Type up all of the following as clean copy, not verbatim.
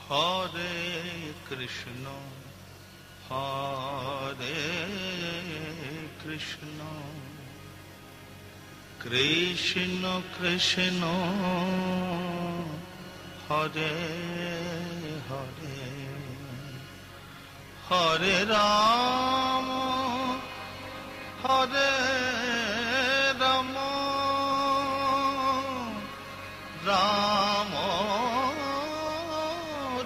Hare Krishna, Hare Krishna, Krishna Krishna, Hare Hare, Hare Rama, Hare Rama, Rama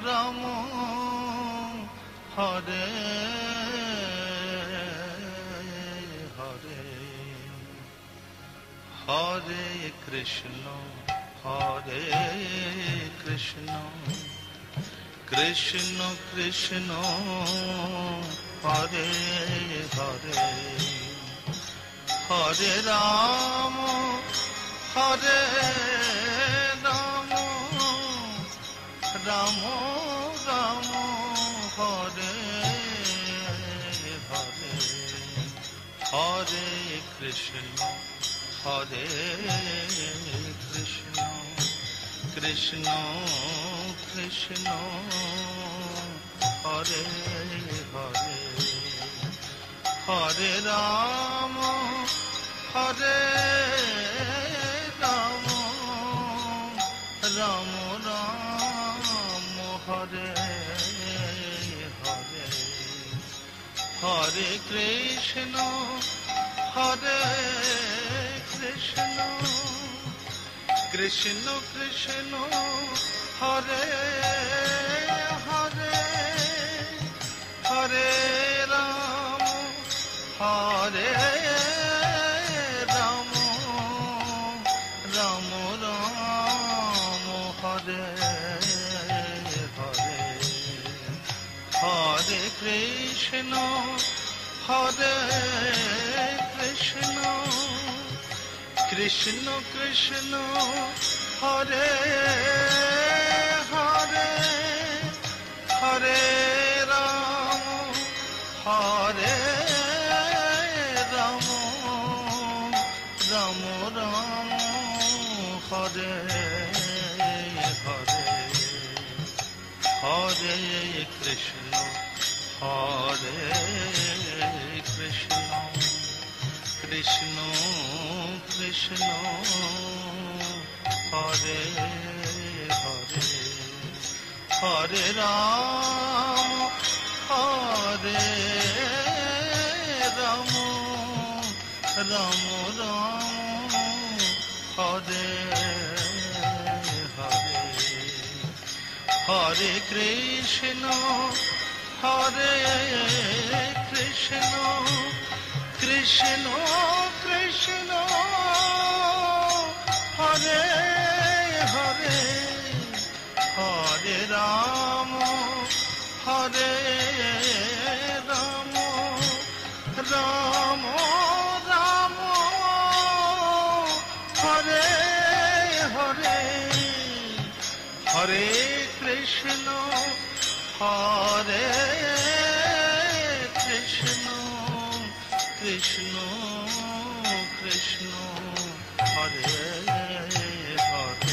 Rama, Hare Hare, Hare Krishna, Hare Krishna, Krishna Krishna, Hare Hare, Hare Rama, Hare Rama, Rama Rama, Hare Hare, Hare Krishna, Hare Krishna, Krishna Krishna, Hare Hare, Hare Rama, Hare Rama, Rama Rama, Hare Hare, Hare Krishna, Hare Krishna, Krishna Krishna, Hare Hare, Hare Rama, Hare Rama, Rama Rama, Hare Hare, Hare Krishna, Hare Krishna, Krishna Krishna, Hare Hare, Hare Rama, Hare Rama, Rama Rama, Hare Hare, Hare Krishna, Hare Krishna, Krishna Krishna, Hare Hare, Hare Rama, Hare Rama, Rama Rama, Hare Hare, Hare Krishna, Hare Krishna, Krishna Krishna, Hare Hare, Hare Rama, Hare Rama, Rama Rama, Hare Hare, Hare Krishna, Hare Krishna, Krishna Krishna, Hare Hare,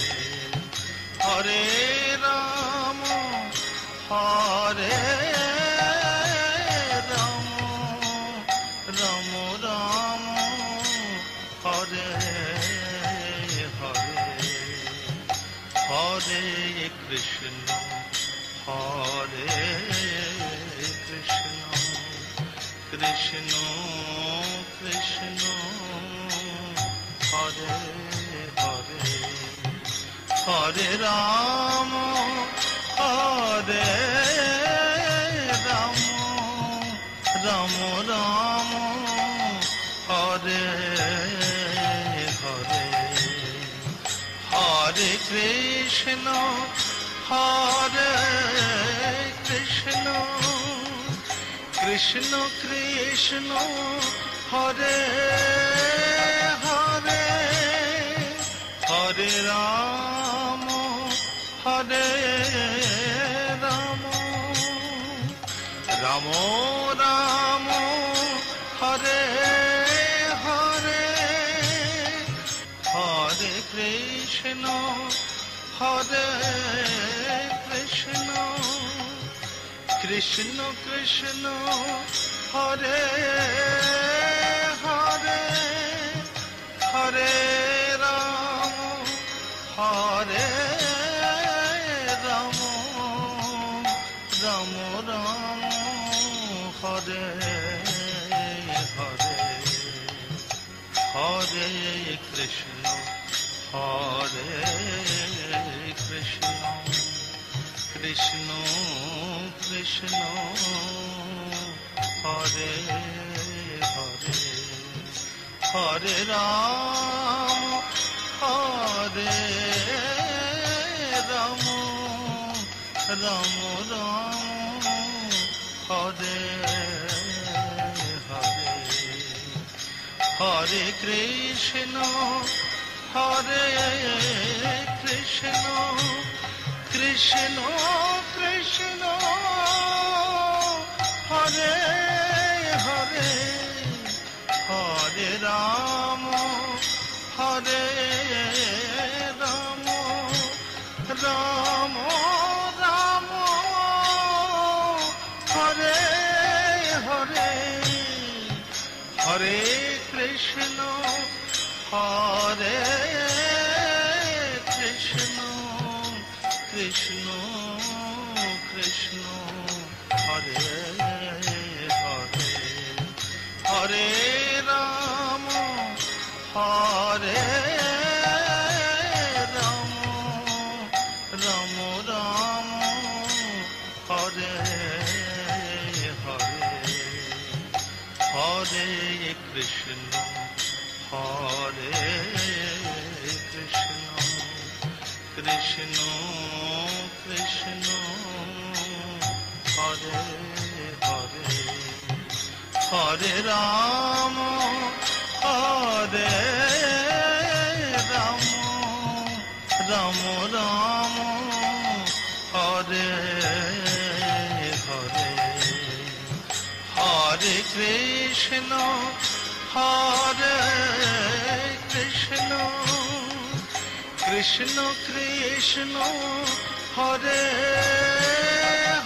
Hare Rama, Hare Rama, Rama Rama, Hare Hare, Hare Krishna, Hare Krishna, Krishna Krishna, Hare Hare, Hare Rama, Hare Rama, Rama Rama, Hare Hare, Hare Krishna, Hare Krishna, Krishna Krishna, Hare Hare, Hare Rama, Hare Rama, Rama Rama, Hare Hare, Hare Krishna, Hare Krishna, Krishna Krishna Hare Hare Hare Ram Hare Ram Ram Ram Hare Hare Hare Krishna Hare Krishna Krishna Krishna Hare Hare Hare Ram Hare Ram Ram Ram Hare Hare Hare Krishna Hare Krishna Krishna Krishna Hare Hare Hare Ram Hare Ram Ram Ram Hare Hare Hare Krishna Hare Krishna Krishna Krishna Hare Hare Hare Ram Hare Ram Ram Ram Hare Hare Hare Krishna Hare Krishna Krishna Krishna Hare Hare Hare Ram Hare Ram Ram Ram Hare Hare Hare Krishna Hare Krishna Krishna Krishna Hare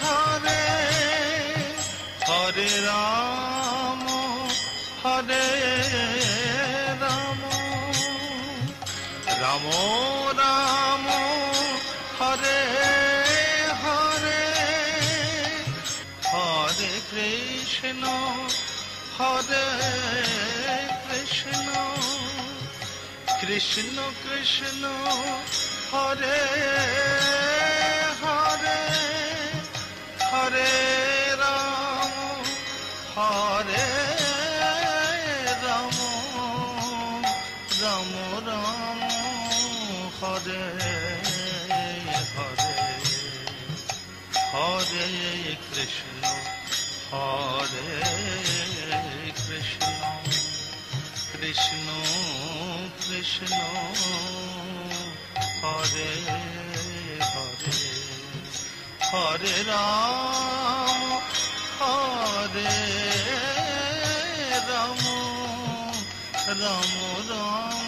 Hare Hare Ram Hare Ram Ram Ram Hare Hare Hare Krishna Hare Krishna Krishna Krishna Hare Hare Hare Ram Hare Ram Ram Ram Hare Hare Hare Krishna Hare Krishna Krishna Krishna Hare Hare Hare Ram Hare Ram Ram Ram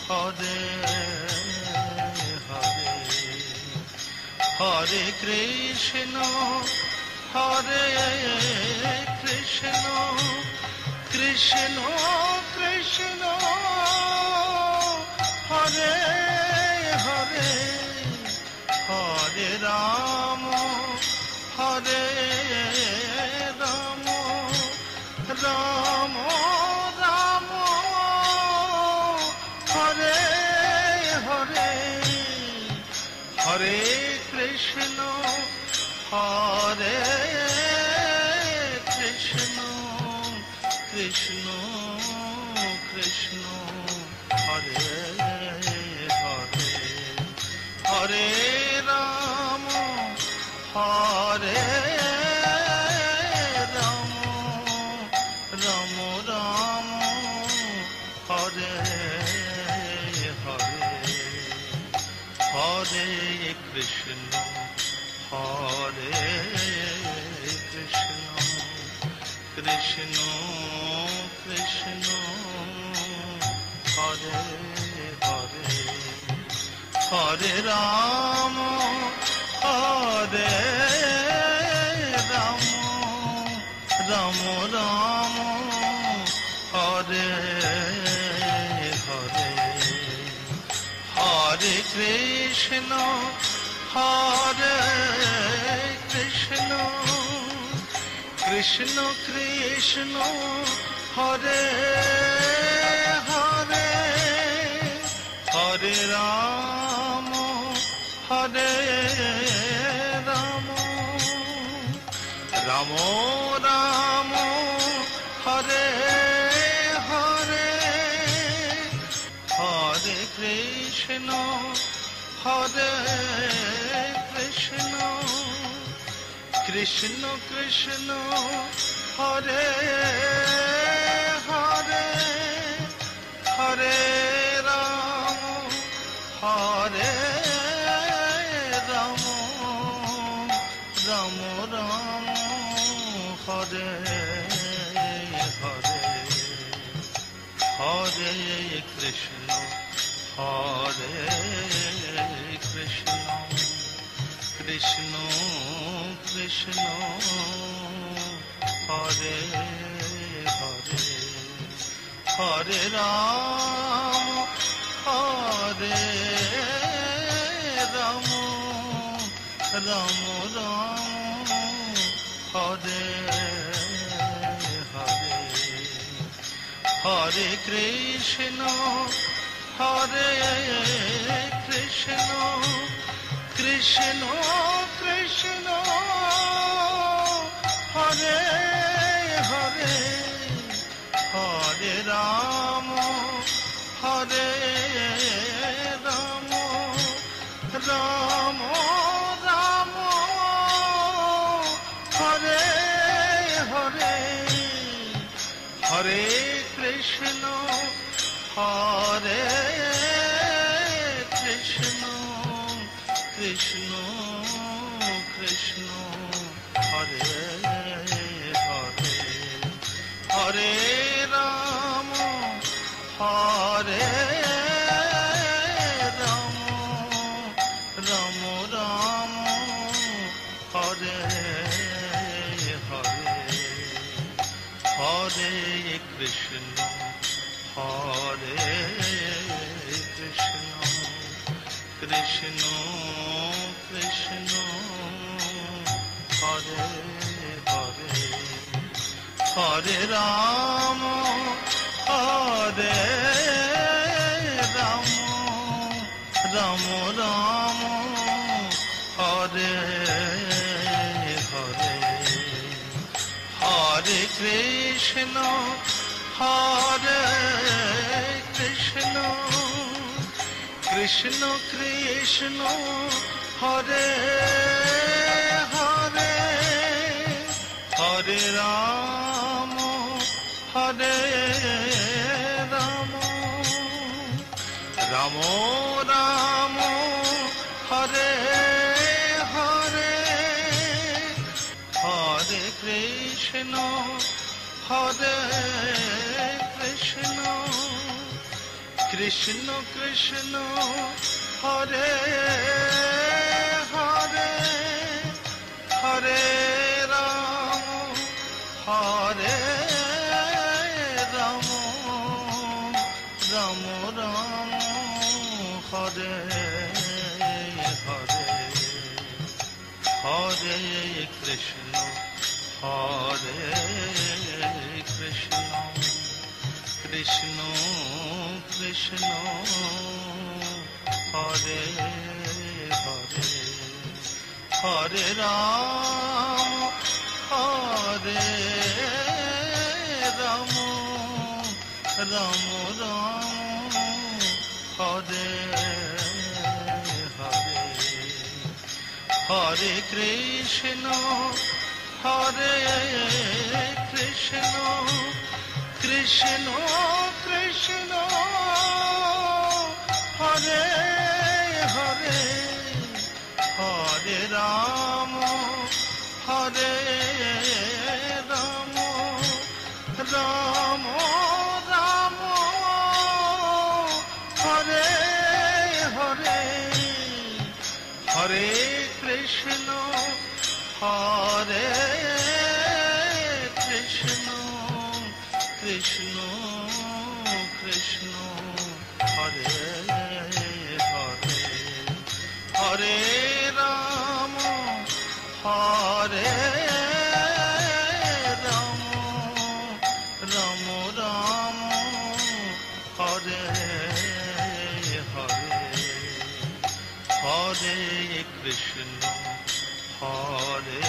Hare Hare Hare Krishna Hare Krishna Krishna Krishna Hare Hare Hare Ram Hare Ram Ram Ram Hare Hare Hare Krishna Hare Krishna Krishna Krishna Hare Hare Hare Ram Hare Ram Ram Ram Hare Hare Hare Krishna Hare Krishna Krishna Krishna Hare Hare Hare Ram Hare Hare Hare, Hare Krishna, Hare Krishna, Krishna Krishna, Hare Hare, Hare Rama, Hare Rama, Ramo Ramo, Hare Hare, Hare Krishna, Hare Krishna, Krishna Krishna, Hare Hare, Hare Rama, Hare Rama, Ramo Ramo, Hare Hare, Hare Krishna, Hare Krishna, Krishna Krishna, Hare Hare, Hare Rama, Hare Rama, Ramo Ramo, Hare Hare, Hare Krishna, Hare Krishna, Krishna Krishna, Hare Hare, Hare Rama, Hare Rama, Ramo Ramo, Hare Hare, Hare Krishna, Hare Krishna, Krishna Krishna, Hare Hare, Hare Rama, Hare Rama, Ramo Ramo, Hare Hare, Hare Krishna, Hare Krishna, Krishna Krishna, Hare Hare, Hare Rama, Hare Rama, Ramo Ramo, Hare Hare, Hare Krishna, Hare Krishna, Krishna Krishna, Hare Hare, Hare Rama, Hare Rama, Ramo Ramo, Hare Hare, Hare Krishna, Hare Krishna, Krishna Krishna, Hare Hare, Hare Rama, Hare Rama, Ramo Ramo, Hare Hare, Hare Krishna, Hare Krishna, Krishna Krishna, Hare Hare, Hare Rama, Hare Rama, Ramo Ramo, Hare Hare, Hare Krishna, Hare Krishna, Krishna Krishna, Hare Hare, Hare Rama, Hare Rama, Ramo Ramo, Hare Hare, Hare Krishna, Hare Krishna, Krishna Krishna Hare Hare Hare Ram Hare Ram Ram Ram Hare Hare Hare Krishna Hare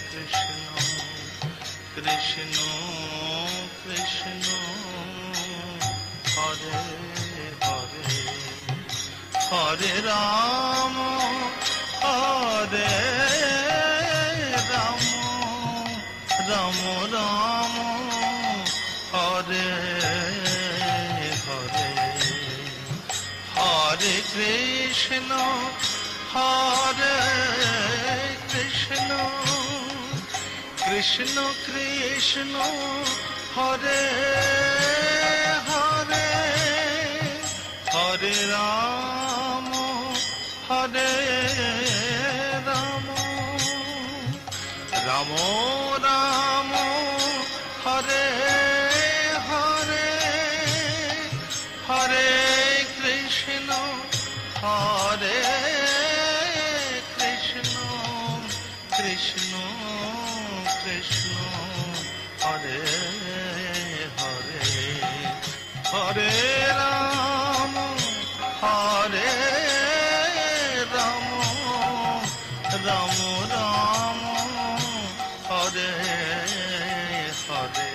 Krishna Krishna Krishna Hare Hare Hare Ram Hare Ram Ram Ram Hare Hare Hare Krishna Hare Krishna Krishna Krishna Hare Hare Hare Ram Hare Ram Ram Ram Hare Hare Hare Krishna Hare Krishna Krishna Krishna Hare Hare Hare Ram Hare Ram Ram Ram Hare Hare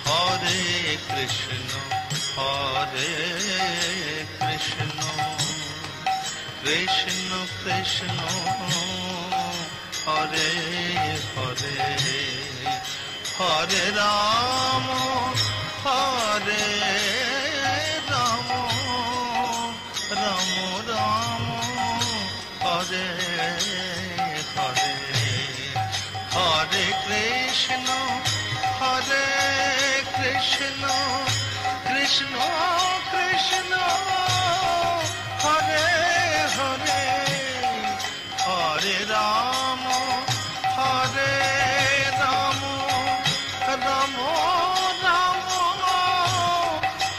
Hare Krishna Hare Krishna Krishna Krishna Hare Hare Hare Ram Hare Ram Ram Ram Hare Hare Hare Krishna Hare Krishna Krishna Krishna Hare Hare Hare Ram Hare Ram Ram Ram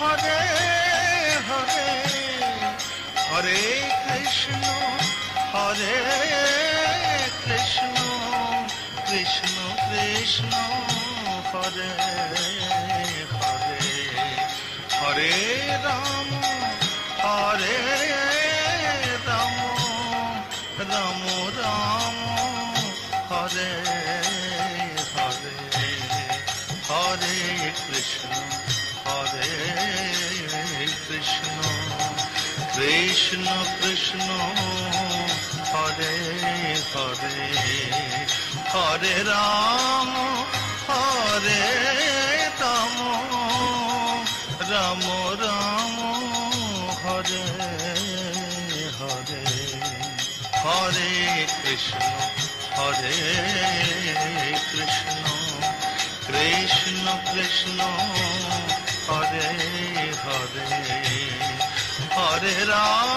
Hare Hare Hare Krishna Hare Krishna Krishna Krishna Hare Hare Hare Ram Hare Ram Ram Ram Hare Hare Hare Krishna Hare Krishna Krishna Krishna Hare Hare Hare Ram Hare Ram Ram Ram Hare Hare Hare Krishna Hare Krishna Krishna Krishna Hare Hare Hare Ram